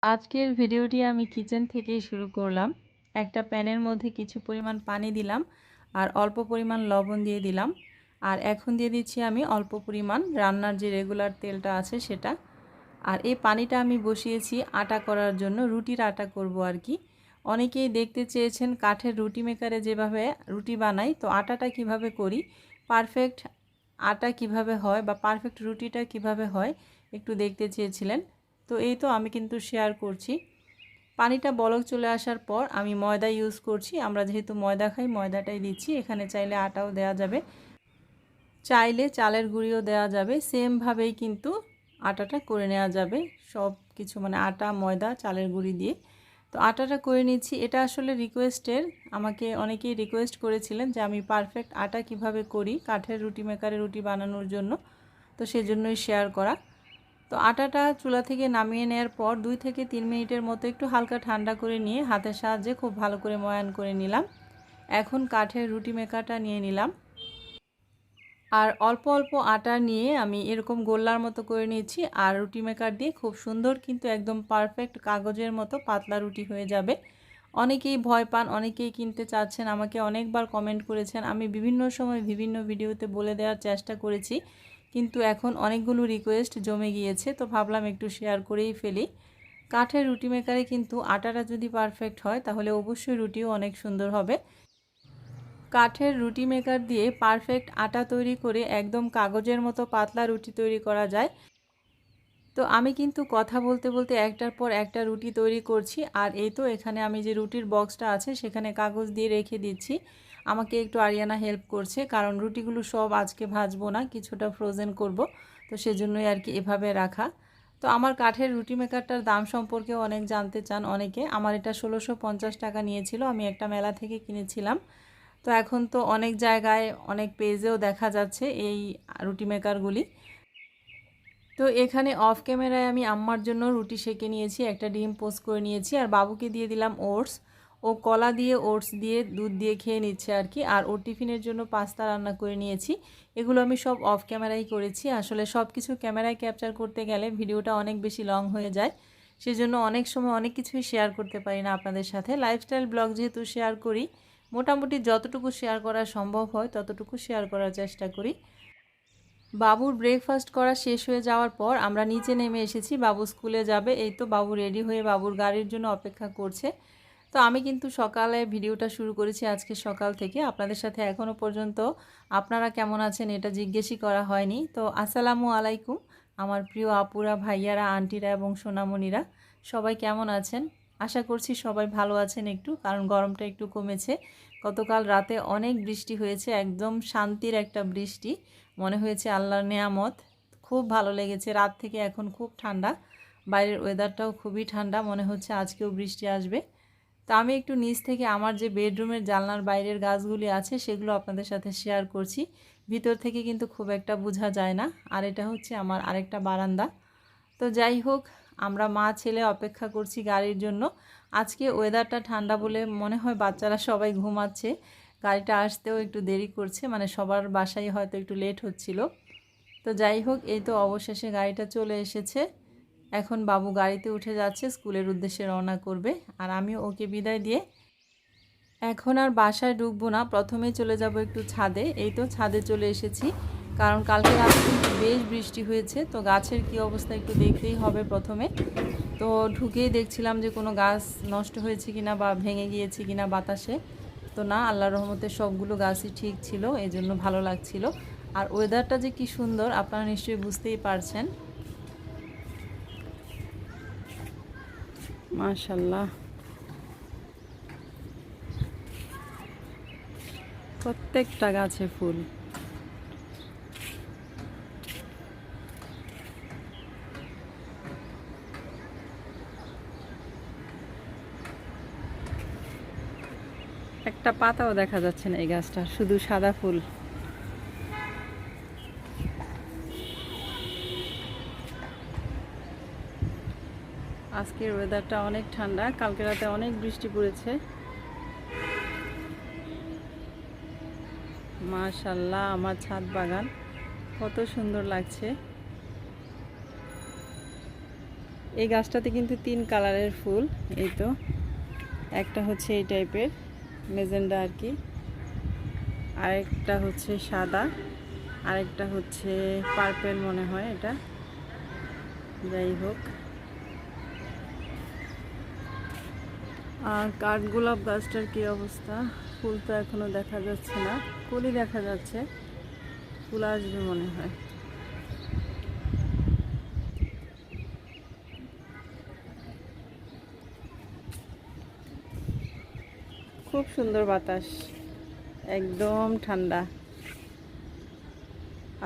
আজকের ভিডিওটি আমি কিচেন থেকেই শুরু করলাম। একটা প্যানের মধ্যে কিছু পরিমাণ পানি দিলাম আর অল্প পরিমাণ লবণ দিয়ে দিলাম। আর এখন দিয়ে দিচ্ছি আমি অল্প পরিমাণ রান্নার যে রেগুলার তেলটা আছে সেটা। আর এই পানিটা আমি বসিয়েছি আটা করার জন্য, রুটির আটা করব আর কি। অনেকেই দেখতে চেয়েছেন কাঠের রুটি মেকারে যেভাবে রুটি বানাই, তো আটাটা কিভাবে করি, পারফেক্ট আটা কিভাবে হয় বা পারফেক্ট রুটিটা কিভাবে হয় একটু দেখতে চেয়েছিলেন। তো এই তো আমি কিন্তু শেয়ার করছি। পানিটা বলক চলে আসার পর আমি ময়দা ইউজ করছি। আমরা যেহেতু ময়দা খাই, ময়দাটাই দিচ্ছি। এখানে চাইলে আটাও দেওয়া যাবে, চাইলে চালের গুঁড়িও দেওয়া যাবে। সেমভাবেই কিন্তু আটাটা করে নেওয়া যাবে, সব কিছু মানে আটা, ময়দা, চালের গুঁড়ি দিয়ে। তো আটাটা করে নিচ্ছি। এটা আসলে রিকোয়েস্টের, আমাকে অনেকেই রিকোয়েস্ট করেছিলেন যে আমি পারফেক্ট আটা কিভাবে করি কাঠের রুটি মেকারে রুটি বানানোর জন্য, তো সেজন্যই শেয়ার করা। তো আটাটা চুলা থেকে নামিয়ে নেওয়ার পর 2 থেকে 3 মিনিটের মতো একটু হালকা ঠান্ডা করে নিয়ে হাতের সাহায্যে খুব ভালো করে ময়ান করে নিলাম। এখন কাঠের রুটি মেকারটা নিয়ে নিলাম আর অল্প অল্প আটা নিয়ে আমি এরকম গোল্লার মতো করে নিয়েছি। আর রুটি মেকার দিয়ে খুব সুন্দর কিন্তু একদম পারফেক্ট কাগজের মতো পাতলা রুটি হয়ে যাবে। অনেকেই ভয় পান, অনেকেই কিনতে চাচ্ছেন, আমাকে অনেকবার কমেন্ট করেছেন। আমি বিভিন্ন সময় বিভিন্ন ভিডিওতে বলে দেওয়ার চেষ্টা করেছি, কিন্তু এখন অনেকগুলো রিকোয়েস্ট জমে গিয়েছে, তো ভাবলাম একটু শেয়ার করেই ফেলি। কাঠের রুটি মেকারে কিন্তু আটাটা যদি পারফেক্ট হয় তাহলে অবশ্যই রুটিও অনেক সুন্দর হবে। কাঠের রুটি মেকার দিয়ে পারফেক্ট আটা তৈরি করে একদম কাগজের মতো পাতলা রুটি তৈরি করা যায়। তো আমি কিন্তু কথা বলতে বলতে একটার পর একটা রুটি তৈরি করছি। আর এই তো এখানে আমি যে রুটির বক্সটা আছে সেখানে কাগজ দিয়ে রেখে দিচ্ছি। আমাকে একটু আরিয়ানা হেল্প করছে, কারণ রুটিগুলো সব আজকে ভাজবো না, কিছুটা ফ্রোজেন করব, তো সেজন্যই আর কি এভাবে রাখা। তো আমার কাঠের রুটি মেকারটার দাম সম্পর্কেও অনেক জানতে চান অনেকে। আমার এটা 1650 টাকা নিয়েছিল, আমি একটা মেলা থেকে কিনেছিলাম। তো এখন তো অনেক জায়গায় অনেক পেজেও দেখা যাচ্ছে এই রুটি মেকারগুলি। তো এখানে অফ ক্যামেরায় আমি আম্মার জন্য রুটি সেঁকে নিয়েছি, একটা ডিম পোস্ট করে নিয়েছি, আর বাবুকে দিয়ে দিলাম ওটস। ও কলা দিয়ে ওটস দিয়ে দুধ দিয়ে খেয়ে নিচ্ছে আর কি। আর ওর টিফিনের জন্য পাস্তা রান্না করে নিয়েছি। এগুলো আমি সব অফ ক্যামেরাই করেছি। আসলে সব কিছু ক্যামেরায় ক্যাপচার করতে গেলে ভিডিওটা অনেক বেশি লং হয়ে যায়, সেজন্য অনেক সময় অনেক কিছুই শেয়ার করতে পারি না আপনাদের সাথে। লাইফস্টাইল ব্লগ যেহেতু শেয়ার করি, মোটামুটি যতটুকু শেয়ার করা সম্ভব হয় ততটুকু শেয়ার করার চেষ্টা করি। বাবুর ব্রেকফাস্ট করা শেষ হয়ে যাওয়ার পর আমরা নিচে নেমে এসেছি, বাবু স্কুলে যাবে। এই তো বাবু রেডি হয়ে বাবুর গাড়ির জন্য অপেক্ষা করছে। তো আমি কিন্তু সকালে ভিডিওটা শুরু করেছি আজকে সকাল থেকে। আপনাদের সাথে এখনও পর্যন্ত আপনারা কেমন আছেন এটা জিজ্ঞেসই করা হয়নি। তো আসসালামু আলাইকুম আমার প্রিয় আপুরা, ভাইয়ারা, আন্টিরা এবং সোনামণিরা, সবাই কেমন আছেন? আশা করছি সবাই ভালো আছেন একটু, কারণ গরমটা একটু কমেছে। গতকাল রাতে অনেক বৃষ্টি হয়েছে, একদম শান্তির একটা বৃষ্টি, মনে হয়েছে আল্লাহর নেয়ামত। খুব ভালো লেগেছে। রাত থেকে এখন খুব ঠান্ডা, বাইরের ওয়েদারটাও খুবই ঠান্ডা, মনে হচ্ছে আজকেও বৃষ্টি আসবে। তা আমি একটু নিচ থেকে আমার যে বেডরুমের জানলার বাইরের গাছগুলি আছে সেগুলো আপনাদের সাথে শেয়ার করছি। ভিতর থেকে কিন্তু খুব একটা বোঝা যায় না। আর এটা হচ্ছে আমার আরেকটা বারান্দা। তো যাই হোক, আমরা মা ছেলে অপেক্ষা করছি গাড়ির জন্য। আজকে ওয়েদারটা ঠান্ডা বলে মনে হয় বাচ্চারা সবাই ঘুমাচ্ছে, গাড়িটা আসতেও একটু দেরি করছে, মানে সবার বাসায় হয়তো একটু লেট হচ্ছিল। তো যাই হোক, এই তো অবশেষে গাড়িটা চলে এসেছে। এখন বাবু গাড়িতে উঠে যাচ্ছে, স্কুলের উদ্দেশ্যে রওনা করবে। আর আমি ওকে বিদায় দিয়ে এখন আর বাসায় ঢুকবো না, প্রথমেই চলে যাব একটু ছাদে। এই তো ছাদে চলে এসেছি, কারণ কালকে রাতে কিন্তু বেশ বৃষ্টি হয়েছে। তো গাছের কি অবস্থা একটু দেখতেই হবে প্রথমে। তো ঢুকেই দেখছিলাম যে কোনো গাছ নষ্ট হয়েছে কিনা বা ভেঙে গিয়েছে কিনা বাতাসে। তো না, আল্লাহর রহমতে সবগুলো গাছই ঠিক ছিল, এই জন্য ভালো লাগছিল। আর ওয়েদারটা যে কি সুন্দর আপনারা নিশ্চয়ই বুঝতেই পারছেন। মাশাল্লাহ, প্রত্যেকটা গাছে ফুল। একটা পাতাও দেখা যাচ্ছে না এই গাছটা, শুধু সাদা ফুল। আজকের ওয়েদারটা অনেক ঠান্ডা, কালকে রাতে অনেক বৃষ্টি পড়েছে। মাশাল্লাহ, আমার ছাদ বাগান কত সুন্দর লাগছে। এই গাছটাতে কিন্তু 3 কালারের ফুল। এই তো একটা হচ্ছে এই টাইপের মেজেন্ডা আর কি, আরেকটা হচ্ছে সাদা, আরেকটা হচ্ছে পার্পেল মনে হয় এটা। যাই হোক, আর কাঠগোলাপ গাছটার কি অবস্থা? ফুল তো এখনো দেখা যাচ্ছে না, কলি দেখা যাচ্ছে, ফুল আসবে মনে হয়। খুব সুন্দর বাতাস, একদম ঠান্ডা।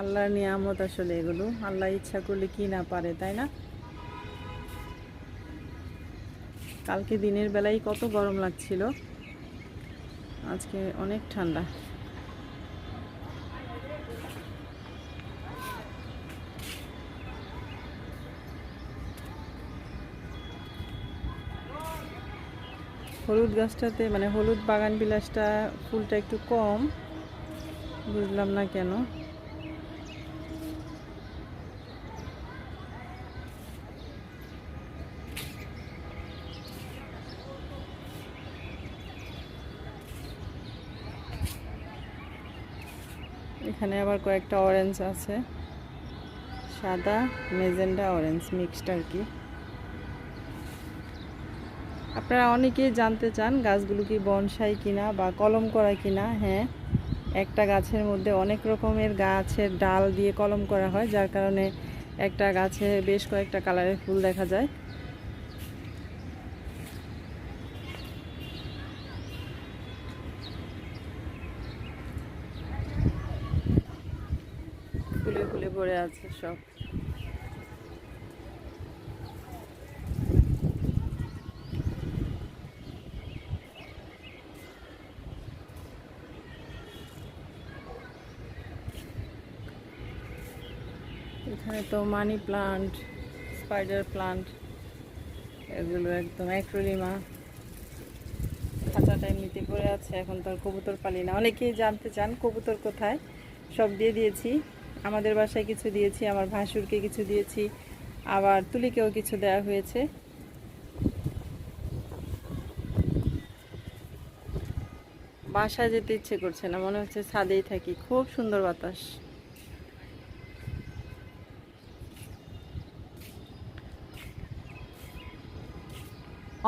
আল্লাহর নিয়ামত আসলে এগুলো, আল্লাহ ইচ্ছা করলে কি না পারে, তাই না? কালকে দিনের বেলায় কত গরম লাগছিল, আজকে অনেক ঠান্ডা। হলুদ গাছটাতে মানে হলুদ বাগান বিলাসটা ফুলটা একটু কম, বুঝলাম না কেন। এখানে আবার কয়েকটা অরেঞ্জ আছে, সাদা মেজেন্ডা অরেঞ্জ মিক্সড আর কি। আপনারা অনেকেই জানতে চান গাছগুলো কি বনসাই কিনা বা কলম করা কিনা। হ্যাঁ, একটা গাছের মধ্যে অনেক রকমের গাছের ডাল দিয়ে কলম করা হয়, যার কারণে একটা গাছে বেশ কয়েকটা কালারের ফুল দেখা যায়। ফুলে ফুলে ভরে আছে সব। এখানে তো মানি প্লান্ট, স্পাইডার প্লান্ট, এগুলো একদম অ্যাক্রোলিমা খাঁচাটা এমনিতে পড়ে আছে। এখন তো আর কবুতর পালি না। অনেকেই জানতে চান কবুতর কোথায়, সব দিয়ে দিয়েছি। আমাদের বাসায় কিছু দিয়েছি, আমার ভাসুরকে কিছু দিয়েছি, আবার তুলিকেও কিছু দেওয়া হয়েছে। বাসায় যেতে ইচ্ছে করছে না, মনে হচ্ছে ছাদেই থাকি, খুব সুন্দর বাতাস।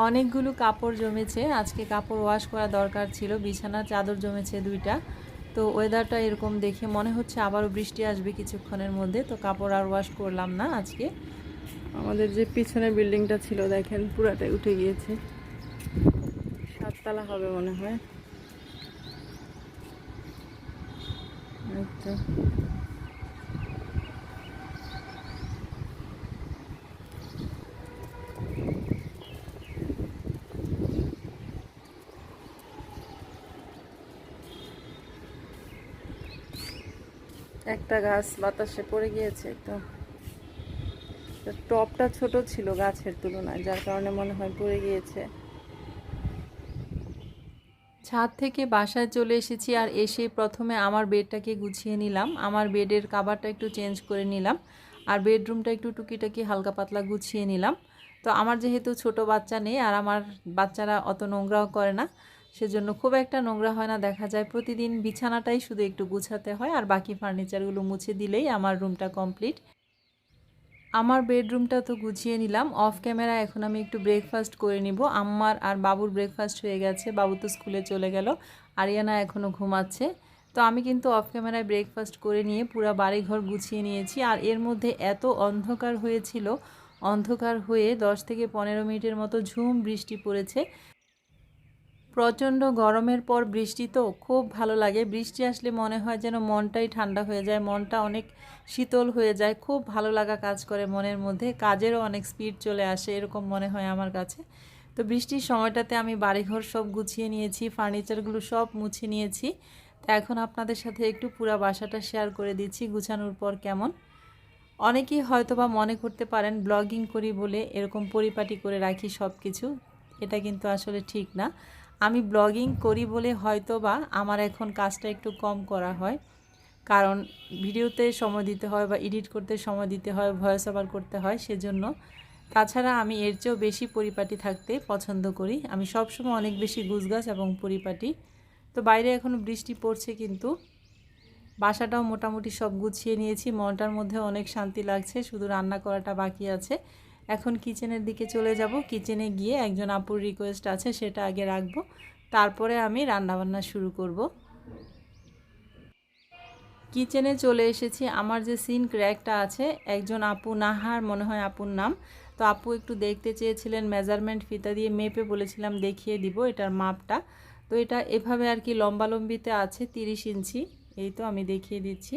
অনেকগুলো কাপড় জমেছে, আজকে কাপড় ওয়াশ করা দরকার ছিল। বিছানা চাদর জমেছে 2টা। তো ওয়েদারটা এরকম দেখে মনে হচ্ছে আবারও বৃষ্টি আসবে কিছুক্ষণের মধ্যে, তো কাপড় আর ওয়াশ করলাম না আজকে। আমাদের যে পিছনে বিল্ডিংটা ছিল দেখেন পুরাটাই উঠে গিয়েছে, 7 তলা হবে মনে হয়। আচ্ছা, একটা গাছ বাতাসে পড়ে গিয়েছে। তো টপটা ছোট ছিল গাছের তুলনায়, যার কারণে মনে হয় পড়ে গিয়েছে। ছাদ থেকে বাসায় চলে এসেছি, আর এসে প্রথমে আমার বেডটাকে গুছিয়ে নিলাম। আমার বেডের কাভারটা একটু চেঞ্জ করে নিলাম, আর বেডরুমটা একটু টুকিটাকি হালকা পাতলা গুছিয়ে নিলাম। তো আমার যেহেতু ছোট বাচ্চা নেই, আর আমার বাচ্চারা অত নোংরাও করে না, সেজন্য খুব একটা নোংরা হয় না। দেখা যায় প্রতিদিন বিছানাটাই শুধু একটু গুছাতে হয়, আর বাকি ফার্নিচারগুলো মুছে দিলেই আমার রুমটা কমপ্লিট। আমার বেডরুমটা তো গুছিয়ে নিলাম। অফ ক্যামেরা এখন আমি একটু ব্রেকফাস্ট করে নিব। আম্মার আর বাবুর ব্রেকফাস্ট হয়ে গেছে, বাবু তো স্কুলে চলে গেল, আরিয়ানা এখনও ঘুমাচ্ছে। তো আমি কিন্তু অফ ক্যামেরায় ব্রেকফাস্ট করে নিয়ে পুরো বাড়িঘর গুছিয়ে নিয়েছি। আর এর মধ্যে এত অন্ধকার হয়েছিল, অন্ধকার হয়ে 10 থেকে 15 মিনিটের মতো ঝুম বৃষ্টি পড়েছে। প্রচণ্ড গরমের পর বৃষ্টি তো খুব ভালো লাগে। বৃষ্টি আসলে মনে হয় যেন মনটাই ঠান্ডা হয়ে যায়, মনটা অনেক শীতল হয়ে যায়, খুব ভালো লাগা কাজ করে মনের মধ্যে, কাজেরও অনেক স্পিড চলে আসে, এরকম মনে হয় আমার কাছে। তো বৃষ্টির সময়টাতে আমি বাড়িঘর সব গুছিয়ে নিয়েছি, ফার্নিচারগুলো সব মুছে নিয়েছি। তো এখন আপনাদের সাথে একটু পুরো বাসাটা শেয়ার করে দিচ্ছি গুছানোর পর কেমন। অনেকেই হয়তো বা মনে করতে পারেন ব্লগিং করি বলে এরকম পরিপাটি করে রাখি সব কিছু, এটা কিন্তু আসলে ঠিক না। আমি ব্লগিং করি বলে হয়তো বা আমার এখন কাজটা একটু কম করা হয়, কারণ ভিডিওতে সময় দিতে হয় বা এডিট করতে সময় দিতে হয়, ভয়েস ওভার করতে হয়, সেজন্য তাছাড়া আমি এর চেয়েও বেশি পরিপাটি থাকতে পছন্দ করি। আমি সবসময় অনেক বেশি গুছগাছ এবং পরিপাটি। তো বাইরে এখনও বৃষ্টি পড়ছে, কিন্তু বাসাটাও মোটামুটি সব গুছিয়ে নিয়েছি। মনটার মধ্যে অনেক শান্তি লাগছে, শুধু রান্না করাটা বাকি আছে। এখন কিচেনের দিকে চলে যাব। কিচেনে গিয়ে একজন আপুর রিকোয়েস্ট আছে, সেটা আগে রাখবো, তারপরে আমি রান্নাবান্না শুরু করব। কিচেনে চলে এসেছি। আমার যে সিঙ্ক র্যাকটা আছে, একজন আপু, নাহার মনে হয় আপুর নাম, তো আপু একটু দেখতে চেয়েছিলেন, মেজারমেন্ট ফিতা দিয়ে মেপে বলেছিলাম দেখিয়ে দিব এটার মাপটা। তো এটা এভাবে আর কি লম্বালম্বিতে আছে 30 ইঞ্চি। এই তো আমি দেখিয়ে দিচ্ছি।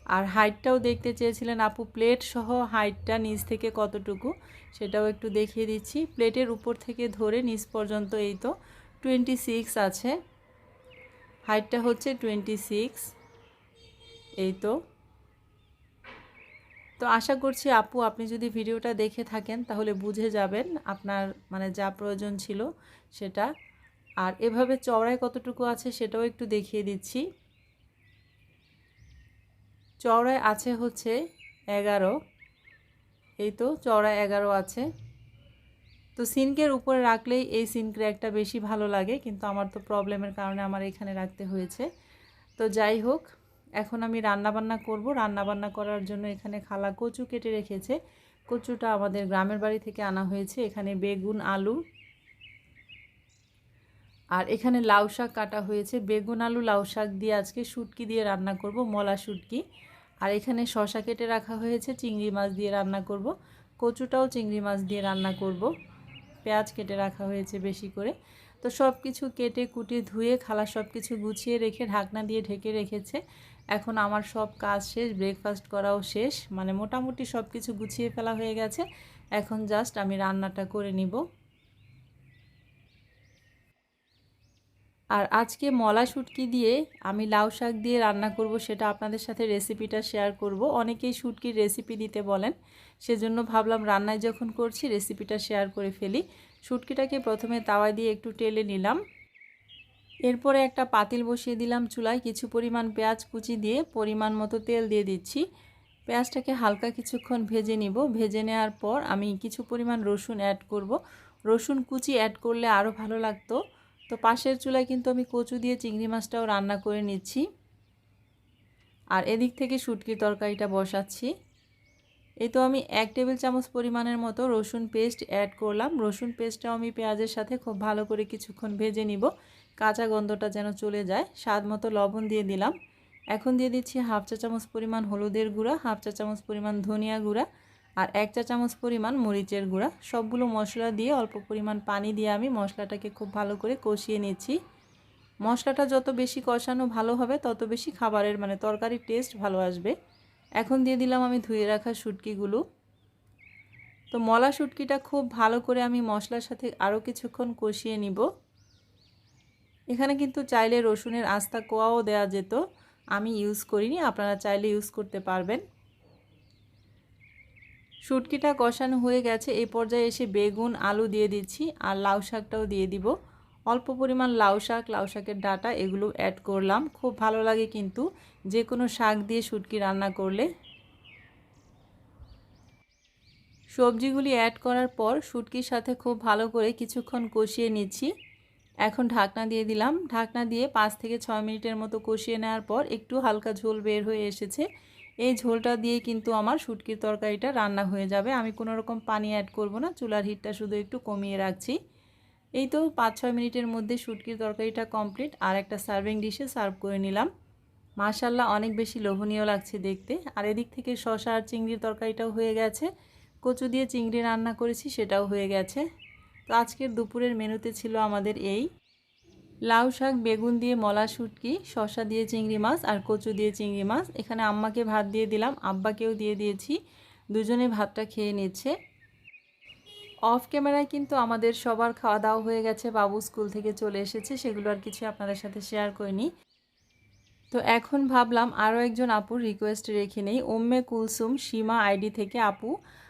আর হাইটটাও দেখতে চেয়েছিলেন আপু, প্লেট সহ হাইটটা নিচ থেকে কতটুকু সেটাও একটু দেখিয়ে দিচ্ছি। প্লেটের উপর থেকে ধরে নিচ পর্যন্ত এই তো 26 আছে, হাইটটা হচ্ছে 26। এই তো আশা করছি আপু আপনি যদি ভিডিওটা দেখে থাকেন তাহলে বুঝে যাবেন আপনার মানে যা প্রয়োজন ছিল সেটা। আর এভাবে চওড়ায় কতটুকু আছে সেটাও একটু দেখিয়ে দিচ্ছি। চওড়ায় আছে হচ্ছে 11। এই তো চওড়ায় 11 আছে। তো সিঙ্কের উপরে রাখলেই এই সিঙ্ক র্যাকটা বেশি ভালো লাগে, কিন্তু আমার তো প্রবলেমের কারণে আমার এখানে রাখতে হয়েছে। তো যাই হোক, এখন আমি রান্নাবান্না করব। রান্নাবান্না করার জন্য এখানে খালা কচু কেটে রেখেছে। কচুটা আমাদের গ্রামের বাড়ি থেকে আনা হয়েছে। এখানে বেগুন, আলু আর এখানে লাউ শাক কাটা হয়েছে। বেগুন, আলু, লাউ শাক দিয়ে আজকে শুটকি দিয়ে রান্না করব, মলা শুটকি। আর এখানে শসা কেটে রাখা হয়েছে, চিংড়ি মাছ দিয়ে রান্না করব। কচুটাও চিংড়ি মাছ দিয়ে রান্না করব। পেঁয়াজ কেটে রাখা হয়েছে বেশি করে। তো সব কিছু কেটে কুটে ধুয়ে খালা সব কিছু গুছিয়ে রেখে ঢাকনা দিয়ে ঢেকে রেখেছে। এখন আমার সব কাজ শেষ, ব্রেকফাস্ট করাও শেষ, মানে মোটামুটি সব কিছু গুছিয়ে ফেলা হয়ে গেছে। এখন জাস্ট আমি রান্নাটা করে নিব। আর আজকে মলা শুটকি দিয়ে আমি লাউ শাক দিয়ে রান্না করব, সেটা আপনাদের সাথে রেসিপিটা শেয়ার করব। অনেকেই শুটকির রেসিপি দিতে বলেন, সেজন্য ভাবলাম রান্নায় যখন করছি রেসিপিটা শেয়ার করে ফেলি। শুটকিটাকে প্রথমে তাওয়া দিয়ে একটু টেলে নিলাম। এরপরে একটা পাতিল বসিয়ে দিলাম চুলায়। কিছু পরিমাণ পেঁয়াজ কুচি দিয়ে পরিমাণ মতো তেল দিয়ে দিচ্ছি। পেঁয়াজটাকে হালকা কিছুক্ষণ ভেজে নিব। ভেজে নেওয়ার পর আমি কিছু পরিমাণ রসুন অ্যাড করব। রসুন কুচি অ্যাড করলে আরও ভালো লাগতো। তো পাশের চুলায় কিন্তু আমি কচু দিয়ে চিংড়ি মাছটাও রান্না করে নিচ্ছি। আর এদিক থেকে শুটকির তরকারিটা বসাচ্ছি। এই তো আমি 1 টেবিল চামচ পরিমাণের মতো রসুন পেস্ট অ্যাড করলাম। রসুন পেস্টটাও আমি পেঁয়াজের সাথে খুব ভালো করে কিছুক্ষণ ভেজে নিব, কাঁচা গন্ধটা যেন চলে যায়। স্বাদ মতো লবণ দিয়ে দিলাম। এখন দিয়ে দিচ্ছি 1/2 চা চামচ পরিমাণ হলুদের গুঁড়া, 1/2 চা চামচ পরিমাণ ধনিয়া গুঁড়া আর 1 চা চামচ পরিমাণ মরিচের গুঁড়া। সবগুলো মশলা দিয়ে অল্প পরিমাণ পানি দিয়ে আমি মশলাটাকে খুব ভালো করে কষিয়ে নিচ্ছি। মশলাটা যত বেশি কষানো ভালো হবে তত বেশি খাবারের মানে তরকারির টেস্ট ভালো আসবে। এখন দিয়ে দিলাম আমি ধুয়ে রাখা শুটকিগুলো। তো মলা শুটকিটা খুব ভালো করে আমি মশলার সাথে আরও কিছুক্ষণ কষিয়ে নিব। এখানে কিন্তু চাইলে রসুনের আস্তা কোয়াও দেওয়া যেত, আমি ইউজ করিনি, আপনারা চাইলে ইউজ করতে পারবেন। শুটকিটা কষানো হয়ে গেছে। এই পর্যায়ে এসে বেগুন, আলু দিয়ে দিচ্ছি আর লাউ শাকটাও দিয়ে দিব। অল্প পরিমাণ লাউ শাকের ডাঁটা এগুলো অ্যাড করলাম। খুব ভালো লাগে কিন্তু যে কোনো শাক দিয়ে শুটকি রান্না করলে। সবজিগুলি অ্যাড করার পর শুটকির সাথে খুব ভালো করে কিছুক্ষণ কষিয়ে নিচ্ছি। এখন ঢাকনা দিয়ে দিলাম। ঢাকনা দিয়ে 5 থেকে 6 মিনিটের মতো কষিয়ে নেওয়ার পর একটু হালকা ঝোল বের হয়ে এসেছে। এই ঝোলটা দিয়ে কিন্তু আমার শুটকির তরকারিটা রান্না হয়ে যাবে। আমি কোনো রকম পানি অ্যাড করব না, চুলার হিটটা শুধু একটু কমিয়ে রাখছি। এই তো 5-6 মিনিটের মধ্যে শুটকির তরকারিটা কমপ্লিট। আর একটা সার্ভিং ডিশে সার্ভ করে নিলাম। মাশাআল্লাহ অনেক বেশি লোভনীয় লাগছে দেখতে। আর এদিক থেকে শসা আর চিংড়ির তরকারিটাও হয়ে গেছে। কচু দিয়ে চিংড়ি রান্না করেছি, সেটাও হয়ে গেছে। তো আজকের দুপুরের মেনুতে ছিল আমাদের এই লাউ শাক, বেগুন দিয়ে মলা শুটকি, শসা দিয়ে চিংড়ি মাছ আর কচু দিয়ে চিংড়ি মাছ। এখানে আম্মাকে ভাত দিয়ে দিলাম, আব্বাকেও দিয়ে দিয়েছি, দুজনে ভাতটা খেয়ে নিচ্ছে। অফ ক্যামেরায় কিন্তু আমাদের সবার খাওয়া দাওয়া হয়ে গেছে, বাবু স্কুল থেকে চলে এসেছে, সেগুলো আর কিছু আপনাদের সাথে শেয়ার করিনি। তো এখন ভাবলাম আরও একজন আপুর রিকোয়েস্ট রেখে নেই। উম্মে কুলসুম সীমা আইডি থেকে আপু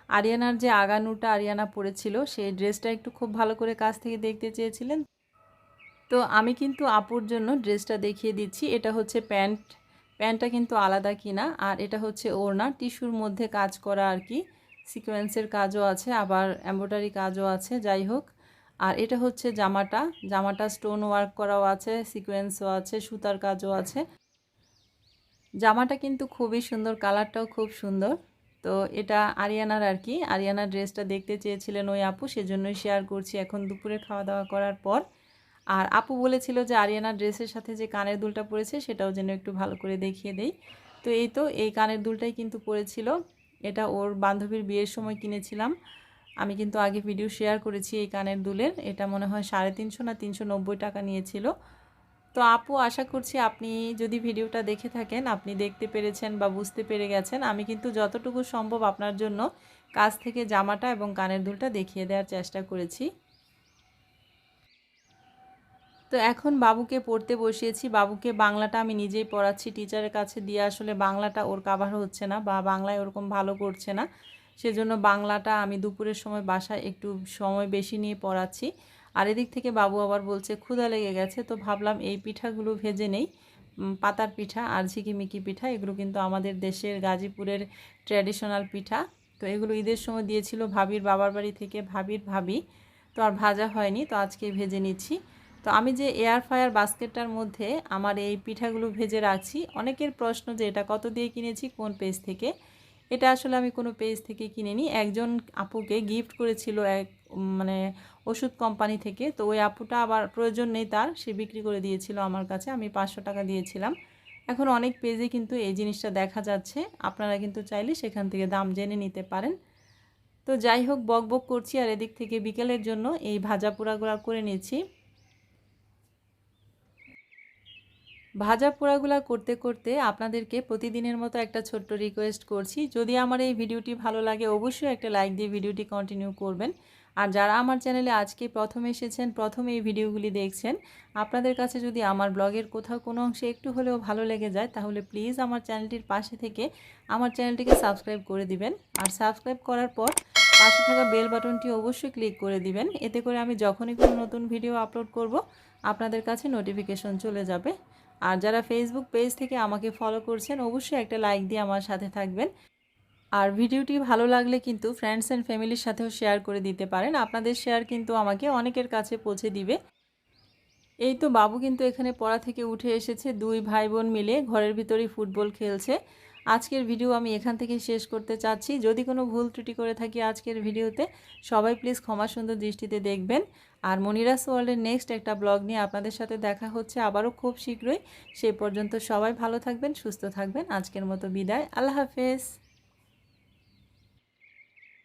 আরিয়ানার যে আগানুটা আরিয়ানা পরেছিল সেই ড্রেসটা একটু খুব ভালো করে কাছ থেকে দেখতে চেয়েছিলেন। তো আমি কিন্তু আপুর জন্য ড্রেসটা দেখিয়ে দিচ্ছি। এটা হচ্ছে প্যান্টটা কিন্তু আলাদা কিনা, আর এটা হচ্ছে ওড়না টিস্যুর মধ্যে কাজ করা আর কি। সিকোয়েন্সের কাজও আছে, আবার এমব্রয়ডারি কাজও আছে। যাই হোক, আর এটা হচ্ছে জামাটা স্টোন ওয়ার্ক করাও আছে, সিকোয়েন্সও আছে, সুতার কাজও আছে। জামাটা কিন্তু খুবই সুন্দর, কালারটাও খুব সুন্দর। তো এটা আরিয়ানার আর কি, আরিয়ানার ড্রেসটা দেখতে চেয়েছিলেন ওই আপু, সেজন্যই শেয়ার করছি এখন দুপুরে খাওয়া দাওয়া করার পর। আর আপু বলেছিল যে আরিয়ানার ড্রেসের সাথে যে কানের দুলটা পরেছে সেটাও যেন একটু ভালো করে দেখিয়ে দেই। তো এই কানের দুলটাই কিন্তু পরেছিল। এটা ওর বান্ধবীর বিয়ের সময় কিনেছিলাম। আমি কিন্তু আগে ভিডিও শেয়ার করেছি এই কানের দুলের। এটা মনে হয় 350 না 390 টাকা নিয়েছিল। তো আপু, আশা করছি আপনি যদি ভিডিওটা দেখে থাকেন আপনি দেখতে পেরেছেন বা বুঝতে পেরে গেছেন। আমি কিন্তু যতটুকু সম্ভব আপনার জন্য কাছ থেকে জামাটা এবং কানের দুলটা দেখিয়ে দেওয়ার চেষ্টা করেছি। তো এখন বাবুকে পড়তে বসিয়েছি। বাবুকে বাংলাটা আমি নিজেই পড়াচ্ছি, টিচারের কাছে দিয়ে আসলে বাংলাটা ওর কাভার হচ্ছে না বা বাংলায় ওরকম ভালো করছে না। সেজন্য বাংলাটা আমি দুপুরের সময় বাসায় একটু সময় বেশি নিয়ে পড়াচ্ছি। আর এদিক থেকে বাবু আবার বলছে ক্ষুধা লেগে গেছে, তো ভাবলাম এই পিঠাগুলো ভেজে নেই। পাতার পিঠা আর ঝিকিমিকি পিঠা, এগুলো কিন্তু আমাদের দেশের গাজীপুরের ট্র্যাডিশনাল পিঠা। তো এগুলো ঈদের সময় দিয়েছিল ভাবির বাবার বাড়ি থেকে ভাবির ভাবি, তো আর ভাজা হয়নি, তো আজকে ভেজে নিচ্ছি। তো আমি যে এয়ার ফ্রায়ার বাস্কেটটার মধ্যে আমার এই পিঠাগুলো ভেজে রাখছি, অনেকের প্রশ্ন যে এটা কত দিয়ে কিনেছি, কোন পেজ থেকে। এটা আসলে আমি কোনো পেজ থেকে কিনিনি, একজন আপুকে গিফট করেছিল এক মানে ওষুধ কোম্পানি থেকে। তো ওই আপুটা আবার প্রয়োজন নেই তার, সে বিক্রি করে দিয়েছিল আমার কাছে, আমি 500 টাকা দিয়েছিলাম। এখন অনেক পেজে কিন্তু এই জিনিসটা দেখা যাচ্ছে, আপনারা কিন্তু চাইলে সেখান থেকে দাম জেনে নিতে পারেন। তো যাই হোক, বক বক করছি আর এদিক থেকে বিকেলের জন্য এই ভাজা পোড়াগুলো করে নিয়েছি। ভাজা পোড়াগুলা করতে করতে আপনাদেরকে প্রতিদিনের মতো একটা ছোট্ট রিকোয়েস্ট করছি, যদি আমার এই ভিডিওটি ভালো লাগে অবশ্যই একটা লাইক দিয়ে ভিডিওটি কন্টিনিউ করবেন। আর যারা আমার চ্যানেলে আজকে প্রথম এসেছেন, প্রথম এই ভিডিওগুলি দেখছেন, আপনাদের কাছে যদি আমার ব্লগের কোথাও কোনো অংশে একটু হলেও ভালো লেগে যায় তাহলে প্লিজ আমার চ্যানেলটির পাশে থেকে আমার চ্যানেলটিকে সাবস্ক্রাইব করে দিবেন। আর সাবস্ক্রাইব করার পর পাশে থাকা বেল বাটনটি অবশ্যই ক্লিক করে দিবেন, এতে করে আমি যখনই কোনো নতুন ভিডিও আপলোড করব আপনাদের কাছে নোটিফিকেশন চলে যাবে। আর যারা ফেসবুক পেজ থেকে আমাকে ফলো করছেন অবশ্যই একটা লাইক দিয়ে আমার সাথে থাকবেন। আর ভিডিওটি ভালো লাগলে কিন্তু ফ্রেন্ডস অ্যান্ড ফ্যামিলির সাথেও শেয়ার করে দিতে পারেন, আপনাদের শেয়ার কিন্তু আমাকে অনেকের কাছে পৌঁছে দিবে। এই তো বাবু কিন্তু এখানে পড়া থেকে উঠে এসেছে, দুই ভাই বোন মিলে ঘরের ভিতরেই ফুটবল খেলছে। আজকের ভিডিও আমি এখান থেকে শেষ করতে চাচ্ছি। যদি কোনো ভুল ত্রুটি করে থাকি আজকের ভিডিওতে, সবাই প্লিজ ক্ষমা সুন্দর দৃষ্টিতে দেখবেন। আর মনিরাস ওয়ার্ল্ডের নেক্সট একটা ব্লগ নিয়ে আপনাদের সাথে দেখা হচ্ছে আবারও খুব শীঘ্রই। সেই পর্যন্ত সবাই ভালো থাকবেন, সুস্থ থাকবেন। আজকের মতো বিদায়, আল্লাহ হাফেজ।